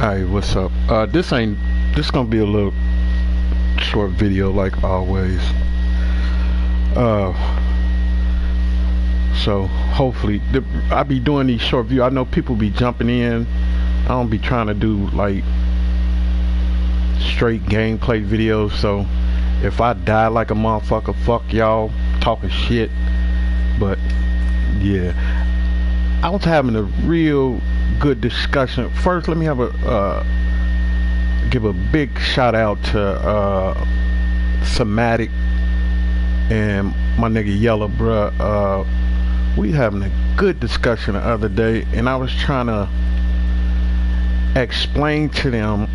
Hey, what's up? This gonna be a little short video like always. Uh, so hopefully I be doing these short videos. I know people be jumping in. I don't be trying to do like straight gameplay videos. So if I die like a motherfucker, fuck y'all talking shit. But yeah, I was having a real good discussion. First, let me have give a big shout out to Somatic and my nigga Yellow, bruh. We having a good discussion the other day, and I was trying to explain to them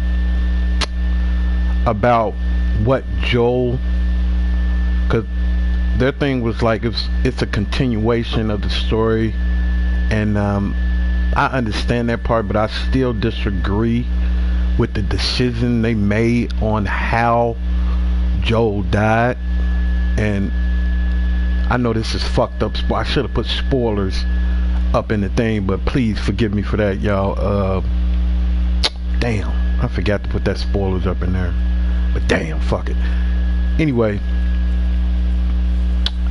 about what Joel, cause their thing was like it's a continuation of the story, and I understand that part, but I still disagree with the decision they made on how Joel died. And I know this is fucked up. I should have put spoilers up in the thing, but please forgive me for that, y'all. Damn, I forgot to put that spoilers up in there. But damn, fuck it. Anyway,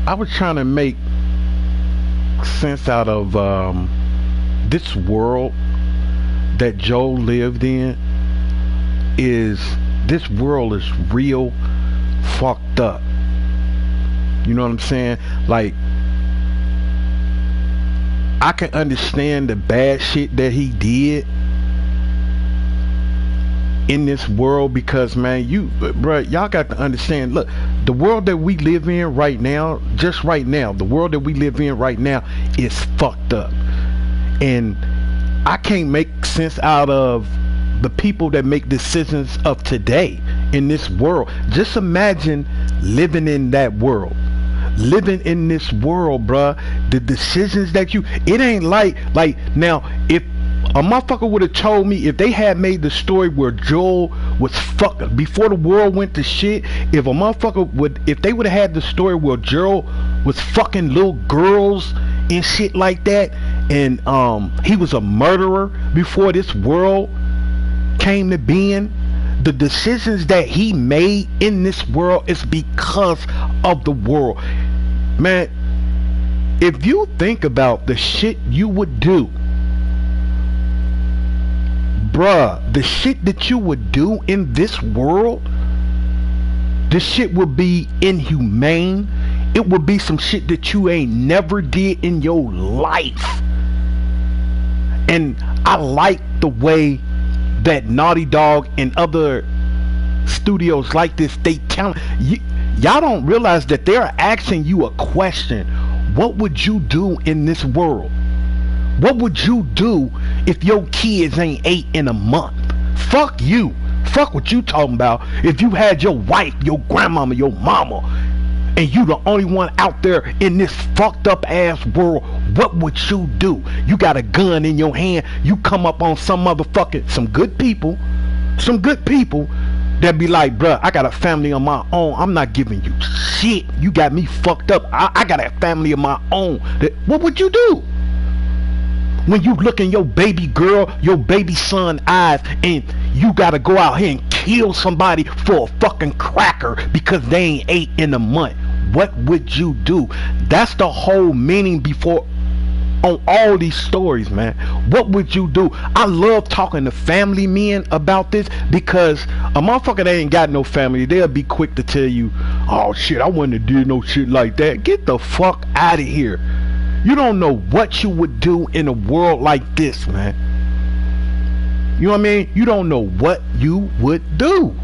I was trying to make sense out of this world that Joel lived in. This world is real fucked up. You know what I'm saying? Like, I can understand the bad shit that he did in this world because, man, y'all got to understand. Look, the world that we live in right now, just right now, the world that we live in right now is fucked up. And I can't make sense out of the people that make decisions of today in this world. Just imagine living in that world. Living in this world, bruh. The decisions that it ain't like now, if a motherfucker would have told me, if they had made the story where Joel was fucked before the world went to shit, if they would have had the story where Joel was fucking little girls and shit like that, and he was a murderer before this world came to being, the decisions that he made in this world is because of the world. Man, if you think about the shit you would do, bruh, the shit that you would do in this world, this shit would be inhumane. It would be some shit that you ain't never did in your life. And I like the way that Naughty Dog and other studios like this, they count. Y'all don't realize that they're asking you a question. What would you do in this world? What would you do if your kids ain't 8 in a month? Fuck you. Fuck what you talking about. If you had your wife, your grandmama, your mama, and you the only one out there in this fucked up ass world, what would you do? You got a gun in your hand. You come up on some good people that be like, bruh, I got a family of my own. I'm not giving you shit. You got me fucked up. I got a family of my own. What would you do? When you look in your baby girl, your baby son eyes, and you gotta go out here and kill somebody for a fucking cracker because they ain't 8 in a month. What would you do? That's the whole meaning on all these stories, man. What would you do? I love talking to family men about this, because a motherfucker that ain't got no family, they'll be quick to tell you, oh shit, I wouldn't have did no shit like that. Get the fuck out of here. You don't know what you would do in a world like this, man. You know what I mean? You don't know what you would do.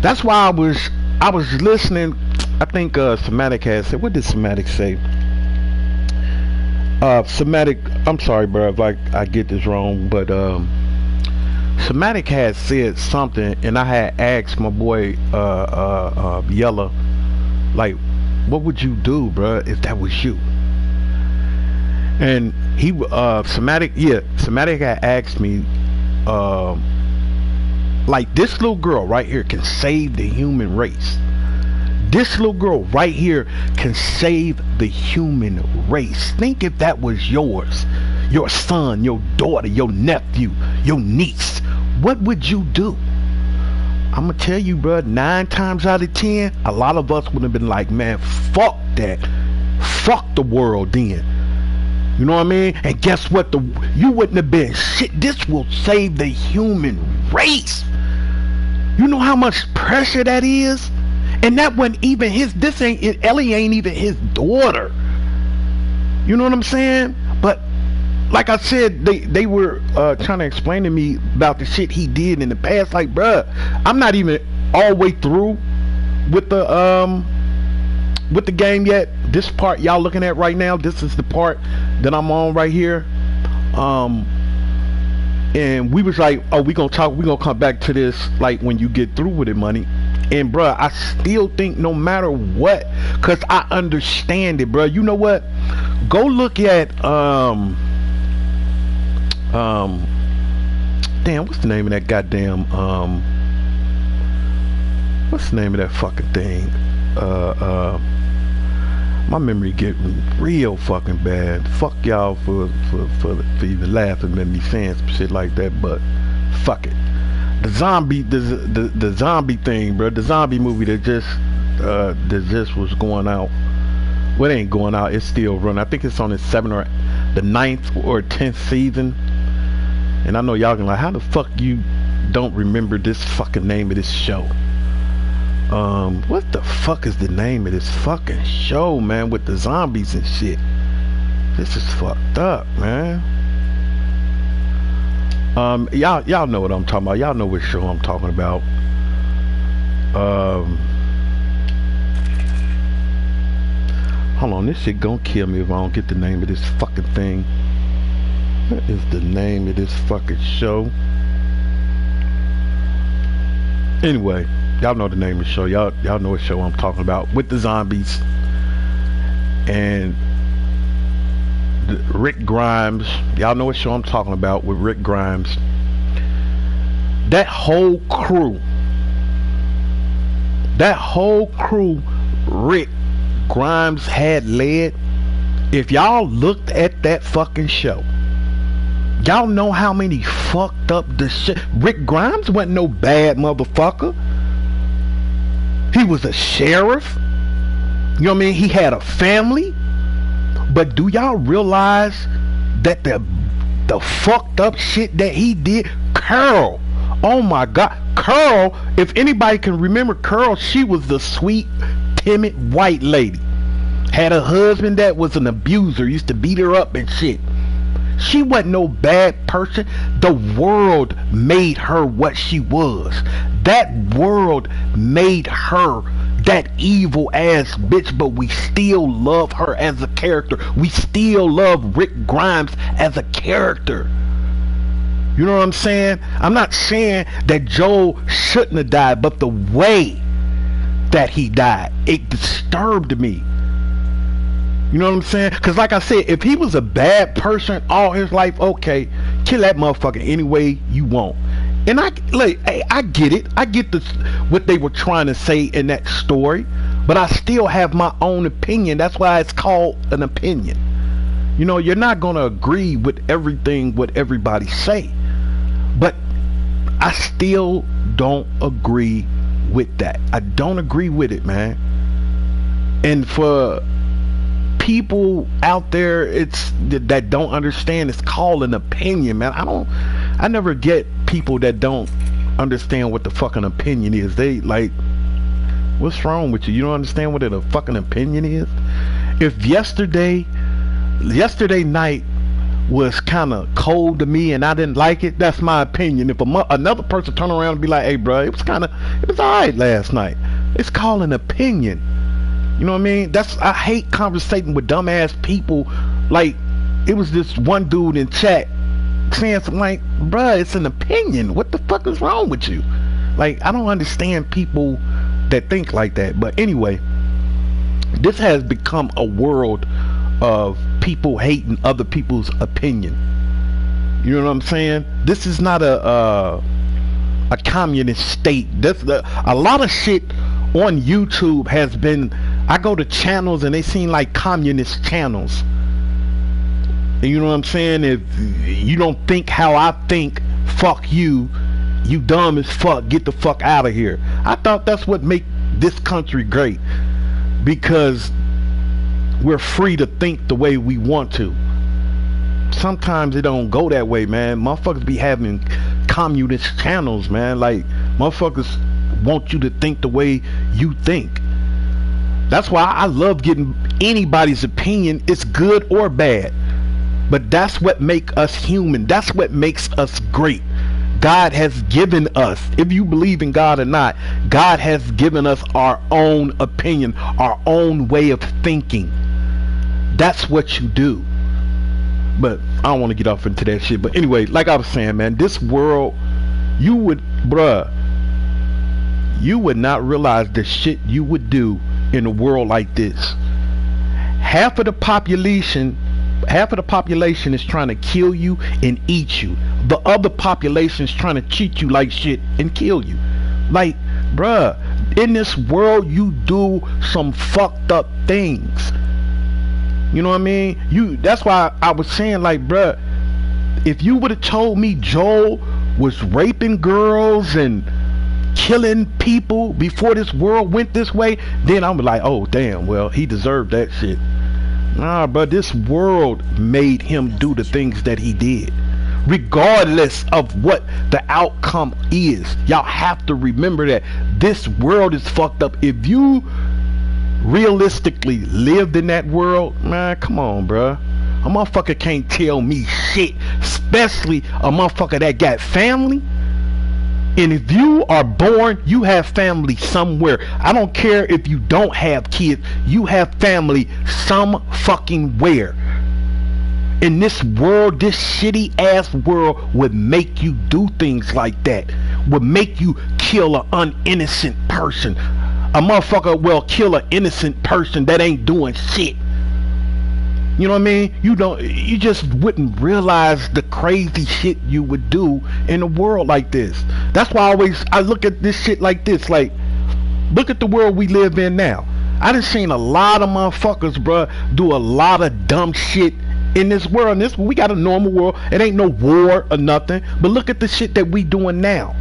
That's why I was listening. I think Somatic had said, what did Somatic say? Somatic, I'm sorry, bro, if I get this wrong, but Somatic had said something, and I had asked my boy Yella, like, what would you do, bro, if that was you? And he Somatic had asked me, like, this little girl right here can save the human race. This little girl right here can save the human race. Think if that was yours. your son, your daughter, your nephew, your niece, what would you do? I'm gonna tell you, bro, 9 times out of 10, a lot of us would have been like, man, fuck that. Fuck the world then. You know what I mean? And guess what? You wouldn't have been shit. This will save the human race. You know how much pressure that is? And that wasn't even Ellie ain't even his daughter. You know what I'm saying? But like I said, they were trying to explain to me about the shit he did in the past. Like, bruh, I'm not even all the way through with the game yet. This part y'all looking at right now, this is the part that I'm on right here. And we was like, oh, we gonna come back to this like when you get through with it, money. And bruh, I still think no matter what, cause I understand it, bruh. You know what? Go look at damn, what's the name of that goddamn what's the name of that fucking thing? My memory getting real fucking bad. Fuck y'all for even laughing at me saying some shit like that, but fuck it. The zombie thing, bro. The zombie movie that just was going out. Well, it ain't going out. It's still running. I think it's on its 7th or the 9th or 10th season. And I know y'all can like, how the fuck you don't remember this fucking name of this show? What the fuck is the name of this fucking show, man, with the zombies and shit? This is fucked up, man. Y'all know what I'm talking about. Y'all know what show I'm talking about. Hold on, this shit gonna kill me if I don't get the name of this fucking thing. What is the name of this fucking show? Anyway, y'all know the name of the show. Y'all know what show I'm talking about with the zombies and Rick Grimes. Y'all know what show I'm talking about with Rick Grimes. That whole crew Rick Grimes had led. If y'all looked at that fucking show, y'all know how many fucked up the shit. Rick Grimes wasn't no bad motherfucker. He was a sheriff. You know what I mean? He had a family. But do y'all realize that the fucked up shit that he did? Carol. Oh my God. Carol, if anybody can remember Carol, she was the sweet, timid white lady. Had a husband that was an abuser, used to beat her up and shit. She wasn't no bad person. The world made her what she was. That world made her that evil ass bitch, but we still love her as a character. We still love Rick Grimes as a character. You know what I'm saying? I'm not saying that Joel shouldn't have died, but the way that he died, it disturbed me. You know what I'm saying? Because like I said, if he was a bad person all his life, okay, kill that motherfucker any way you want. And I get it. I get what they were trying to say in that story, but I still have my own opinion. That's why it's called an opinion. You know, you're not going to agree with everything what everybody say, but I still don't agree with that. I don't agree with it, man. And for people out there that don't understand, it's called an opinion, man. I never get people that don't understand what the fucking opinion is. They like, what's wrong with you? You don't understand what a fucking opinion is? If yesterday night was kind of cold to me and I didn't like it, that's my opinion. If another person turn around and be like, hey bro, it was alright last night, it's called an opinion. You know what I mean? I hate conversating with dumbass people. Like, it was this one dude in chat saying something like, bruh, it's an opinion. What the fuck is wrong with you? Like, I don't understand people that think like that. But anyway, this has become a world of people hating other people's opinion. You know what I'm saying? This is not a communist state. A lot of shit on YouTube has been, I go to channels and they seem like communist channels. And you know what I'm saying? If you don't think how I think, fuck you. You dumb as fuck. Get the fuck out of here. I thought that's what make this country great, because we're free to think the way we want to. Sometimes it don't go that way, man. Motherfuckers be having communist channels, man. Like, motherfuckers want you to think the way you think. That's why I love getting anybody's opinion. It's good or bad, but that's what make us human. That's what makes us great. God has given us, if you believe in God or not, God has given us our own opinion, our own way of thinking. That's what you do. But I don't want to get off into that shit. But anyway, like I was saying, man, this world, you would not realize the shit you would do in a world like this. Half of the population is trying to kill you and eat you. The other population is trying to treat you like shit and kill you. Like, bruh, in this world you do some fucked up things. You know what I mean? That's why I was saying, like, bruh, if you would have told me Joel was raping girls and killing people before this world went this way, then I'm like, oh damn, well, he deserved that shit. Nah, but this world made him do the things that he did, regardless of what the outcome is. Y'all have to remember that this world is fucked up. If you realistically lived in that world, man, come on, bruh. A motherfucker can't tell me shit, especially a motherfucker that got family. And if you are born, you have family somewhere. I don't care if you don't have kids, you have family some fucking where. In this world, this shitty ass world would make you do things like that. Would make you kill an innocent person. A motherfucker will kill an innocent person that ain't doing shit. You know what I mean? You just wouldn't realize the crazy shit you would do in a world like this. That's why I look at this shit like this. Like, look at the world we live in now. I done seen a lot of motherfuckers, bruh, do a lot of dumb shit in this world. We got a normal world. It ain't no war or nothing. But look at the shit that we doing now.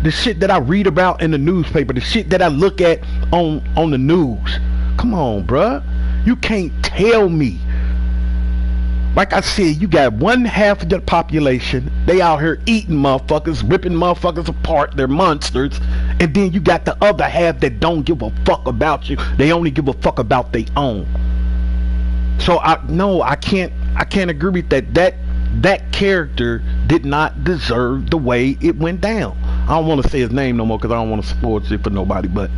The shit that I read about in the newspaper. The shit that I look at on the news. Come on, bruh. You can't tell me. Like I said, you got one half of the population, they out here eating motherfuckers, ripping motherfuckers apart, they're monsters. And then you got the other half that don't give a fuck about you. They only give a fuck about their own. So I can't agree with that. That character did not deserve the way it went down. I don't want to say his name no more because I don't want to spoil shit for nobody, but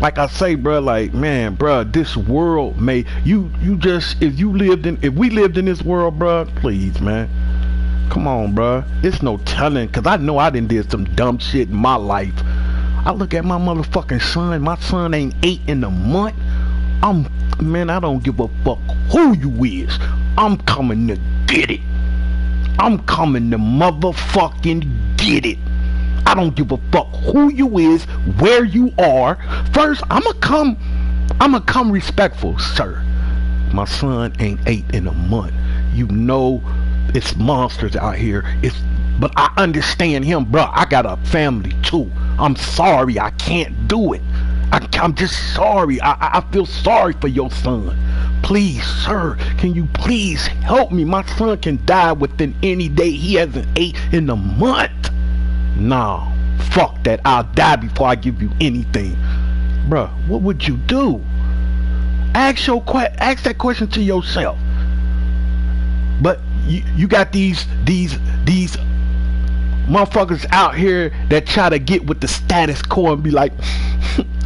like I say, bro, like, man, bro, this world may if we lived in this world, bro, please, man, come on, bro. It's no telling, because I know I done did some dumb shit in my life. I look at my motherfucking son. My son ain't 8 in a month. I don't give a fuck who you is. I'm coming to get it. I'm coming to motherfucking get it. I don't give a fuck who you is, where you are. First, I'ma come respectful, sir. My son ain't 8 in a month. You know it's monsters out here. But I understand him, bro. I got a family too. I'm sorry, I can't do it. I'm just sorry. I feel sorry for your son. Please, sir, can you please help me? My son can die within any day. He hasn't 8 in a month. Nah, fuck that. I'll die before I give you anything. Bruh, what would you do? Ask that question to yourself. But you got these motherfuckers out here that try to get with the status quo and be like,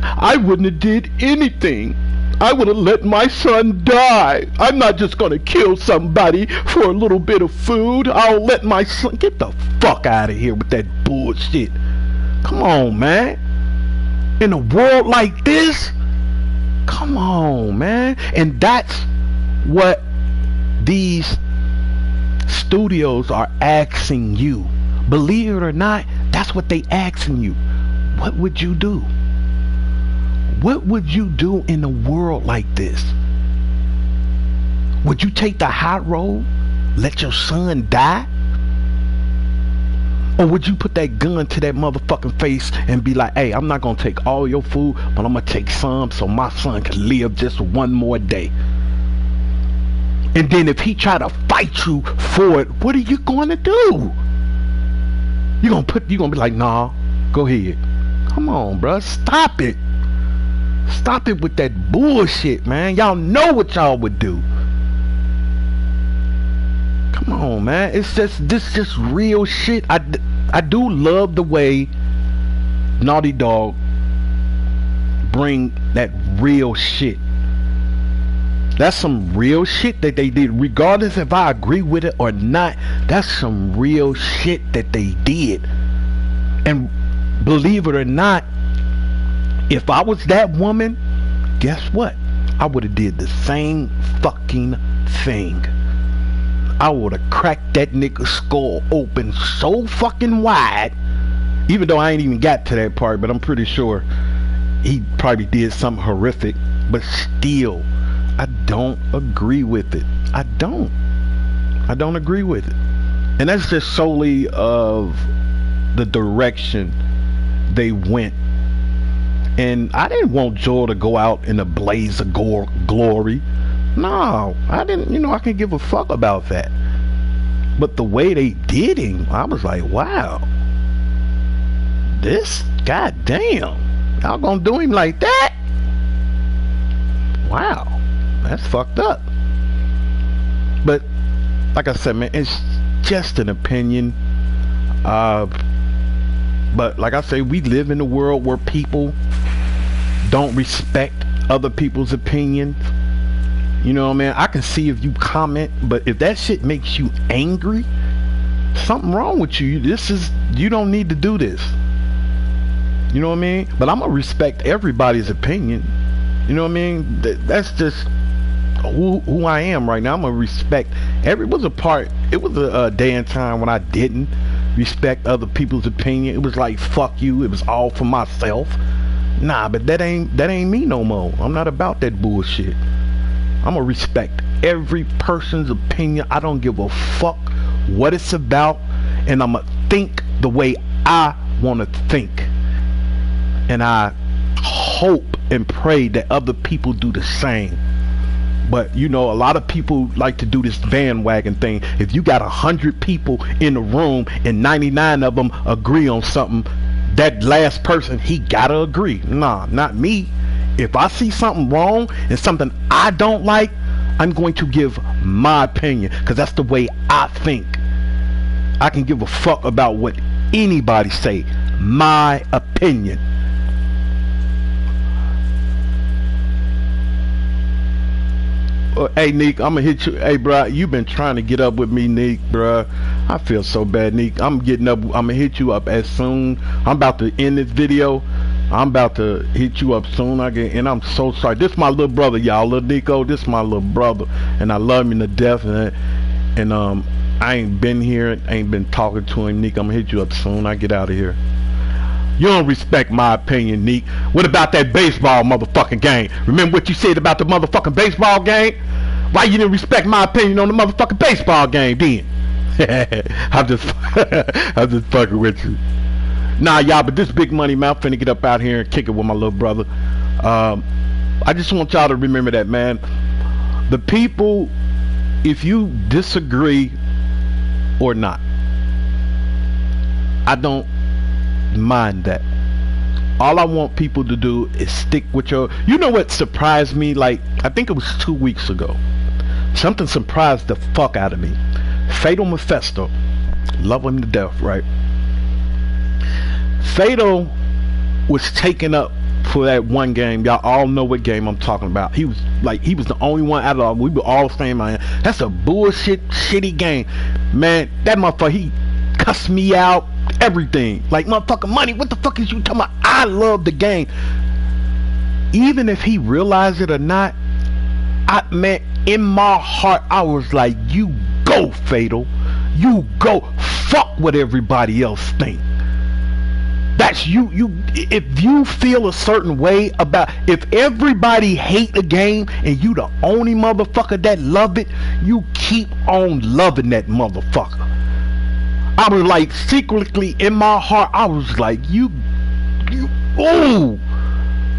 I wouldn't have did anything. I would have let my son die. I'm not just gonna kill somebody for a little bit of food. I'll let my son... Get the fuck out of here with that bullshit. Come on, man. In a world like this? Come on, man. And that's what these studios are asking you. Believe it or not, that's what they asking you. What would you do? What would you do in a world like this? Would you take the high road? let your son die? Or would you put that gun to that motherfucking face and be like, hey, I'm not gonna take all your food, but I'm gonna take some so my son can live just one more day? And then if he try to fight you for it, what are you going to do? You gonna be like, nah, go ahead. Come on, bruh, stop it. Stop it with that bullshit, man. Y'all know what y'all would do. Come on, man. It's just real shit. I do love the way Naughty Dog bring that real shit. That's some real shit that they did, regardless if I agree with it or not. That's some real shit that they did. And believe it or not, if I was that woman, guess what? I would have did the same fucking thing. I would have cracked that nigga's skull open so fucking wide, even though I ain't even got to that part, but I'm pretty sure he probably did something horrific. But still, I don't agree with it. I don't agree with it. And that's just solely of the direction they went. And I didn't want Joel to go out in a blaze of glory. No, I didn't. You know, I can give a fuck about that. But the way they did him, I was like, wow, this, goddamn, y'all gonna do him like that? Wow, that's fucked up. But like I said, man, it's just an opinion. But like I say, we live in a world where people don't respect other people's opinions. You know what I mean? I can see if you comment, but if that shit makes you angry, something wrong with you. You don't need to do this. You know what I mean? But I'm gonna respect everybody's opinion. You know what I mean? That's just who I am right now. I'm gonna respect it was a day and time when I didn't respect other people's opinion. It was like, fuck you, it was all for myself. Nah, but that ain't me no more. I'm not about that bullshit. I'm gonna respect every person's opinion. I don't give a fuck what it's about, and I'm gonna think the way I want to think. And I hope and pray that other people do the same. But you know, a lot of people like to do this bandwagon thing. If you got 100 people in the room and 99 of them agree on something, that last person, he gotta agree. Nah, not me. If I see something wrong and something I don't like, I'm going to give my opinion, because that's the way I think. I can give a fuck about what anybody say. My opinion. Hey Nick, I'm gonna hit you. Hey bro, you been trying to get up with me, Nick, bro. I feel so bad, Nick. I'm getting up. I'm gonna hit you up as soon. I'm about to end this video. I'm about to hit you up soon. And I'm so sorry. This my little brother, y'all. Little Nico, this my little brother, and I love him to death. And I ain't been here, ain't been talking to him, Nick. I'm gonna hit you up soon. I get out of here. You don't respect my opinion, Nick. What about that baseball motherfucking game? Remember what you said about the motherfucking baseball game? Why you didn't respect my opinion on the motherfucking baseball game then? I'm just fucking with you. Nah, y'all, but this Big Money, man, I'm finna get up out here and kick it with my little brother. I just want y'all to remember that, man. The people, if you disagree or not, I don't mind that. All I want people to do is stick with your, you know what surprised me? Like, I think it was 2 weeks ago, something surprised the fuck out of me. Fatal Mephisto, love him to death, right? Fatal was taken up for that one game. Y'all all know what game I'm talking about. He was the only one out of all. We were all saying, man, that's a bullshit shitty game, man. That motherfucker, he cussed me out, everything. Like, motherfucking Money, what the fuck is you talking about? I love the game. Even if he realized it or not, man, in my heart, I was like, you go, Fatal. You go. Fuck what everybody else think. That's you. If you feel a certain way about, if everybody hate a game and you the only motherfucker that love it, you keep on loving that motherfucker. I was like, secretly in my heart, I was like, ooh.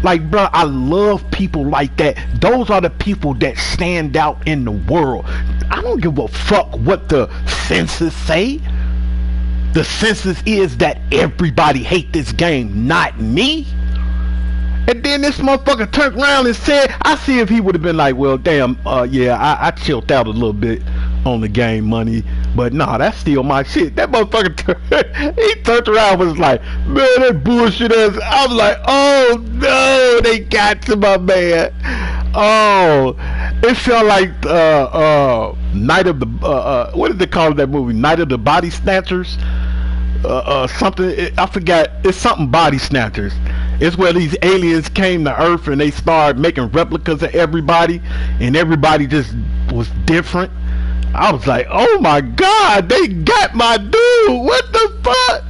Like, bro, I love people like that. Those are the people that stand out in the world. I don't give a fuck what the census say. The census is that everybody hate this game, not me. And then this motherfucker turned around and said, I see if he would have been like, well, damn, yeah, I chilled out a little bit on the game money, but nah, that's still my shit. That motherfucker he turned around and was like, man, that bullshit ass. I was like, oh no, they got to my man. Oh, it felt like Night of the what did they call that movie? Night of the Body Snatchers. Something, I forgot. It's something Body Snatchers. It's where these aliens came to Earth and they started making replicas of everybody, and everybody just was different. I was like, oh my god, they got my dude. What the fuck?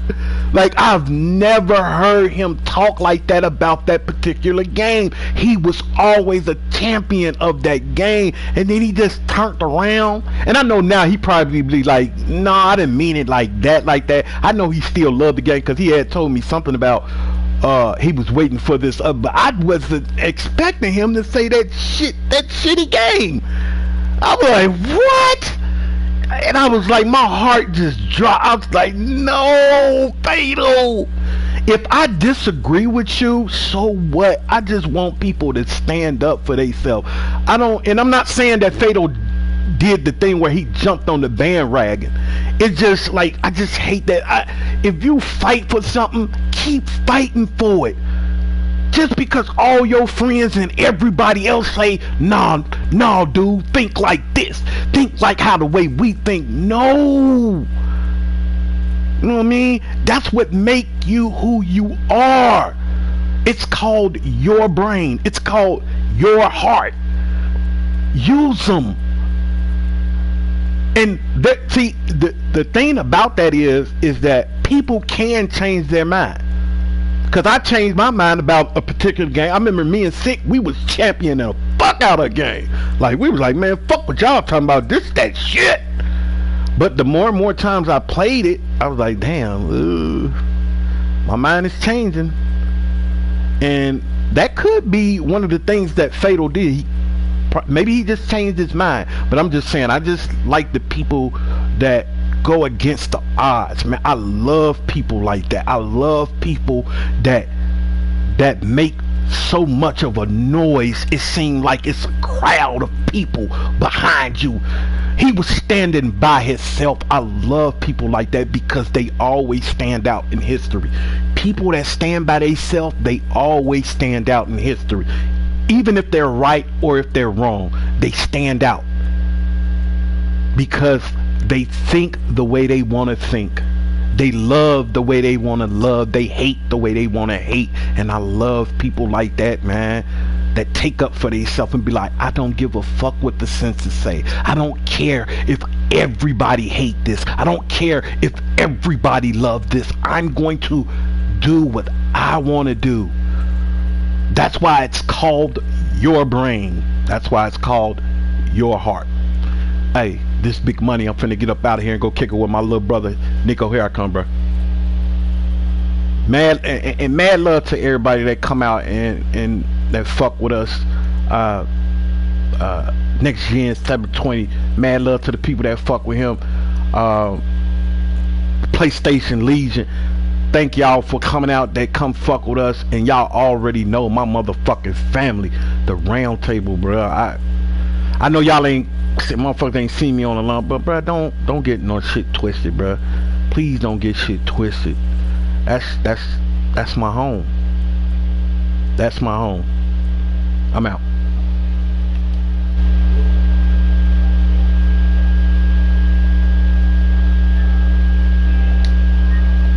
Like, I've never heard him talk like that about that particular game. He was always a champion of that game, and then he just turned around. And I know now he probably be like, no, I didn't mean it like that, like that. I know he still loved the game because he had told me something about he was waiting for this, but I wasn't expecting him to say that shitty game. I was like, what? And I was like, my heart just dropped. I was like, no, Fatal. If I disagree with you, so what? I just want people to stand up for themselves. And I'm not saying that Fatal did the thing where he jumped on the bandwagon. It's just like, I just hate that. If you fight for something, keep fighting for it. Just because all your friends and everybody else say, nah, dude, think like this. Think like how the way we think. No. You know what I mean? That's what make you who you are. It's called your brain. It's called your heart. Use them. And the thing about that is that people can change their mind. Because I changed my mind about a particular game. I remember me and Sick, we was championing the fuck out of a game. Like, we was like, man, fuck what y'all talking about. This, that shit. But the more and more times I played it, I was like, damn, my mind is changing. And that could be one of the things that Fatal did. Maybe he just changed his mind. But I'm just saying, I just like the people that go against the odds, man. I love people like that. I love people that make so much of a noise it seemed like it's a crowd of people behind you. He was standing by himself. I love people like that because they always stand out in history. People that stand by themselves, they always stand out in history. Even if they're right or if they're wrong, they stand out because they think the way they want to think. They love the way they want to love. They hate the way they want to hate. And I love people like that, man, that take up for themselves and be like, I don't give a fuck what the census say. I don't care if everybody hate this. I don't care if everybody love this. I'm going to do what I want to do. That's why it's called your brain. That's why it's called your heart. Hey, this Big Money. I'm finna get up out of here and go kick it with my little brother Nico. Here I come, bro. Mad and mad love to everybody that come out and that fuck with us. Next Gen 720. Mad love to the people that fuck with him. PlayStation Legion. Thank y'all for coming out. That come fuck with us, and y'all already know my motherfucking family, the round table, bro. I know y'all ain't. Motherfuckers ain't seen me on the line, but bro, don't get no shit twisted, bro. Please don't get shit twisted. That's my home. That's my home. I'm out.